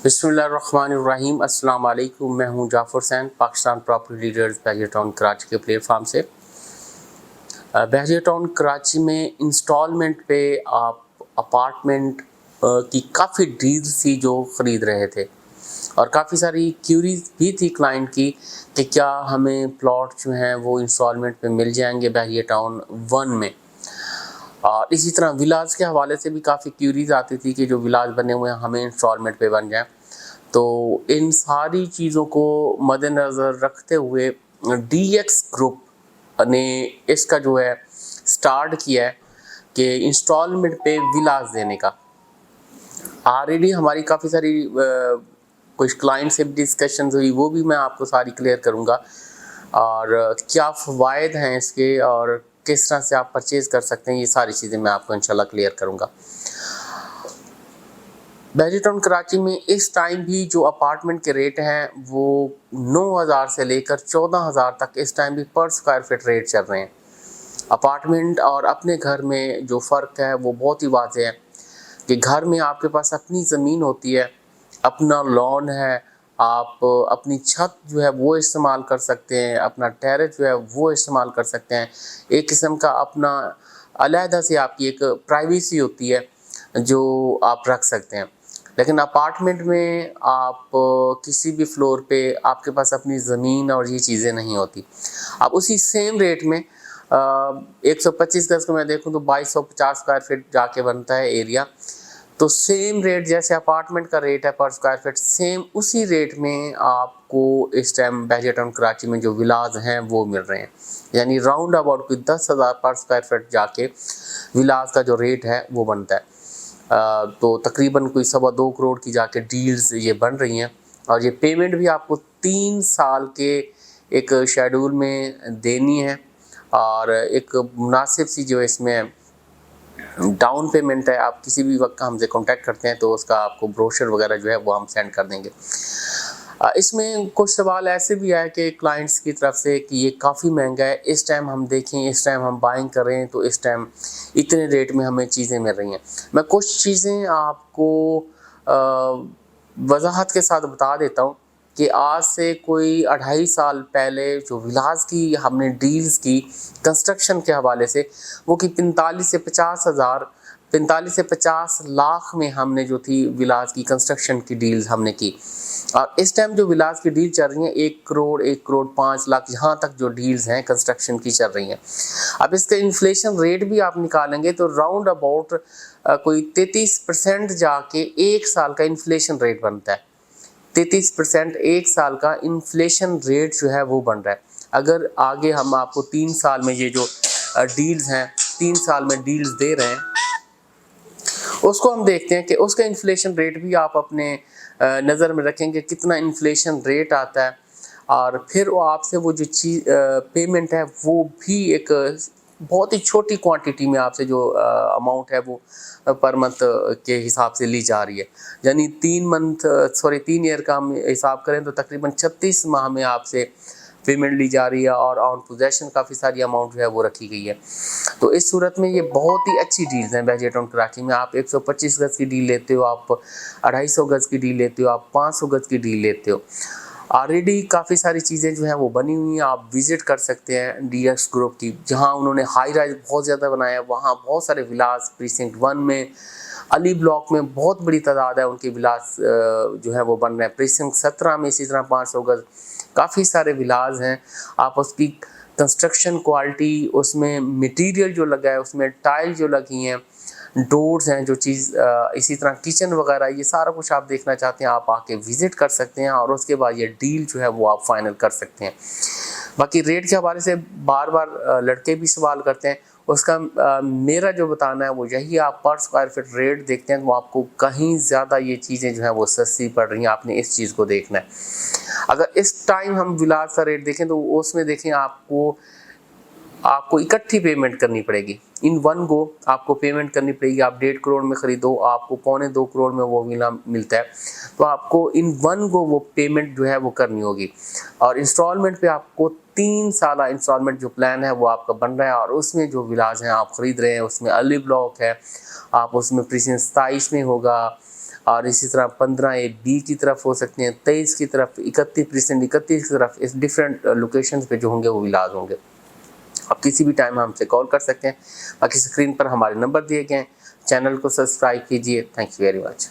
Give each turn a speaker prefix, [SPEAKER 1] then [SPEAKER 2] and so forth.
[SPEAKER 1] बिस्मिल्लाहिर्रहमानिर्रहीम। अस्सलाम वालेकुम। मैं हूं जाफ़र हुसैन, पाकिस्तान प्रॉपर्टी लीडर्स बहरिया टाउन कराची के प्लेटफार्म से। बहरिया टाउन कराची में इंस्टॉलमेंट पे आप अपार्टमेंट की काफ़ी डील्स थी जो ख़रीद रहे थे, और काफ़ी सारी क्यूरीज भी थी क्लाइंट की कि क्या हमें प्लॉट जो हैं वो इंस्टॉलमेंट पे मिल जाएंगे बहरिया टाउन 1 में। और इसी तरह विलाज के हवाले से भी काफ़ी क्यूरीज आती थी कि जो विलाज बने हुए हैं हमें इंस्टॉलमेंट पे बन जाएं। तो इन सारी चीज़ों को मद्देनज़र रखते हुए DX ग्रुप ने इसका जो है स्टार्ट किया है कि इंस्टॉलमेंट पे विलाज देने का। ऑलरेडी हमारी काफ़ी सारी कुछ क्लाइंट से भी डिस्कशन हुई, वो भी मैं आपको सारी क्लियर करूँगा, और क्या फ़वाइद हैं इसके और किस तरह से आप परचेज़ कर सकते हैं, ये सारी चीज़ें मैं आपको इंशाल्लाह क्लियर करूँगा। बहरिया टाउन कराची में इस टाइम भी जो अपार्टमेंट के रेट हैं वो 9,000 से लेकर 14,000 तक इस टाइम भी पर स्क्वायर फीट रेट चल रहे हैं। अपार्टमेंट और अपने घर में जो फ़र्क है वो बहुत ही वाज़ेह है कि घर में आपके पास अपनी ज़मीन होती है, अपना लॉन है, आप अपनी छत जो है वो इस्तेमाल कर सकते हैं, अपना टेरेस जो है वो इस्तेमाल कर सकते हैं। एक किस्म का अपना अलहदा से आपकी एक प्राइवेसी होती है जो आप रख सकते हैं। लेकिन अपार्टमेंट में आप किसी भी फ्लोर पे आपके पास अपनी ज़मीन और ये चीज़ें नहीं होती। अब उसी सेम रेट में 125 गज़ को मैं देखूं तो 2250 स्क्वायर फीट जाके बनता है एरिया। तो सेम रेट जैसे अपार्टमेंट का रेट है पर स्क्वायर फीट, सेम उसी रेट में आपको इस टाइम बहरिया टाउन कराची में जो विलाज हैं वो मिल रहे हैं। यानी राउंड अबाउट कोई 10,000 पर स्क्वायर फीट जाके विलाज का जो रेट है वो बनता है। तो तकरीबन कोई 2.25 करोड़ की जाके डील्स ये बन रही हैं, और ये पेमेंट भी आपको 3 साल के एक शेड्यूल में देनी है। और एक मुनासिब सी जो इसमें डाउन पेमेंट है, आप किसी भी वक्त हमसे कांटेक्ट करते हैं तो उसका आपको ब्रोशर वगैरह जो है वो हम सेंड कर देंगे। इसमें कुछ सवाल ऐसे भी आए कि क्लाइंट्स की तरफ से कि ये काफ़ी महंगा है, इस टाइम हम देखें, इस टाइम हम बाइंग कर रहे हैं तो इस टाइम इतने रेट में हमें चीज़ें मिल रही हैं। मैं कुछ चीज़ें आपको वजाहत के साथ बता देता हूँ कि आज से कोई 2.5 साल पहले जो विलाज की हमने डील्स की कंस्ट्रक्शन के हवाले से, वो कि 45 से 50 लाख में हमने जो थी विलाज की कंस्ट्रक्शन की डील्स हमने की। और इस टाइम जो विलाज की डील चल रही हैं 1 करोड़ 1 करोड़ 5 लाख यहाँ तक जो डील्स हैं कंस्ट्रक्शन की चल रही हैं। अब इसका इन्फ्लेशन रेट भी आप निकालेंगे तो राउंड अबाउट कोई 33% जाके 1 साल का इन्फ्लेशन रेट बनता है। 33% 1 साल का इन्फ्लेशन रेट जो है वो बन रहा है। अगर आगे हम आपको 3 साल में ये जो डील्स हैं 3 साल में डील्स दे रहे हैं, उसको हम देखते हैं कि उसका इन्फ्लेशन रेट भी आप अपने नज़र में रखेंगे कितना इन्फ्लेशन रेट आता है, और फिर वो आपसे वो जो चीज़ पेमेंट है वो भी एक बहुत ही छोटी क्वांटिटी में आपसे जो अमाउंट है वो पर मंथ के हिसाब से ली जा रही है। यानी 3 ईयर का हम हिसाब करें तो तकरीबन 36 माह में आपसे पेमेंट ली जा रही है, और ऑन पोजेशन काफ़ी सारी अमाउंट जो है वो रखी गई है। तो इस सूरत में ये बहुत ही अच्छी डील्स हैं बहरिया टाउन कराची में। आप 125 गज़ की डील लेते हो, आप 250 गज़ की डील लेते हो, आप 500 गज़ की डील लेते हो। ऑलरेडी काफ़ी सारी चीज़ें जो हैं वो बनी हुई हैं, आप विज़िट कर सकते हैं DX ग्रुप की, जहाँ उन्होंने हाई राइज बहुत ज़्यादा बनाया है। वहाँ बहुत सारे विलास प्रीसिंक्ट 1 में, अली ब्लॉक में बहुत बड़ी तादाद है उनके विलास जो है वो बन रहे हैं। प्रीसिंक्ट 17 में इसी तरह 500 गज़ काफ़ी सारे विलाज हैं। आप उसकी कंस्ट्रक्शन क्वालिटी, उसमें मटेरियल जो लगा है, उसमें टाइल जो लगी हैं, डोर्स हैं, जो चीज़ इसी तरह किचन वगैरह, ये सारा कुछ आप देखना चाहते हैं आप आके विज़िट कर सकते हैं, और उसके बाद ये डील जो है वो आप फाइनल कर सकते हैं। बाकी रेट के हवाले से बार बार लड़के भी सवाल करते हैं, उसका मेरा जो बताना है वो यही, आप पर स्क्वायर फीट रेट देखते हैं तो आपको कहीं ज़्यादा ये चीज़ें जो हैं वो सस्ती पड़ रही हैं। आपने इस चीज़ को देखना है। अगर इस टाइम हम विलास का रेट देखें तो उसमें देखें आपको इकट्ठी पेमेंट करनी पड़ेगी, इन 1 गो आपको पेमेंट करनी पड़ेगी। आप 1.5 करोड़ में ख़रीदो, आपको 2.25 करोड़ में वो विला मिलता है, तो आपको इन 1 गो वो पेमेंट जो है वो करनी होगी। और इंस्टॉलमेंट पे आपको 3 साल इंस्टॉलमेंट जो प्लान है वो आपका बन रहा है, और उसमें जो विलाज हैं आप ख़रीद रहे हैं उसमें अली ब्लॉक है, आप उसमें प्रीसिंक्ट 27 में होगा, اور اسی طرح 15A-B کی طرف ہو سکتے ہیں، 23 کی طرف، 31% 31 کی طرف، اس ڈفرینٹ لوکیشنز پہ جو ہوں گے وہ ولاز ہوں گے. آپ کسی بھی ٹائم ہم سے کال کر سکتے ہیں. باقی اسکرین پر ہمارے نمبر دیے گئے ہیں. چینل کو سبسکرائب کیجئے. Thank you very much.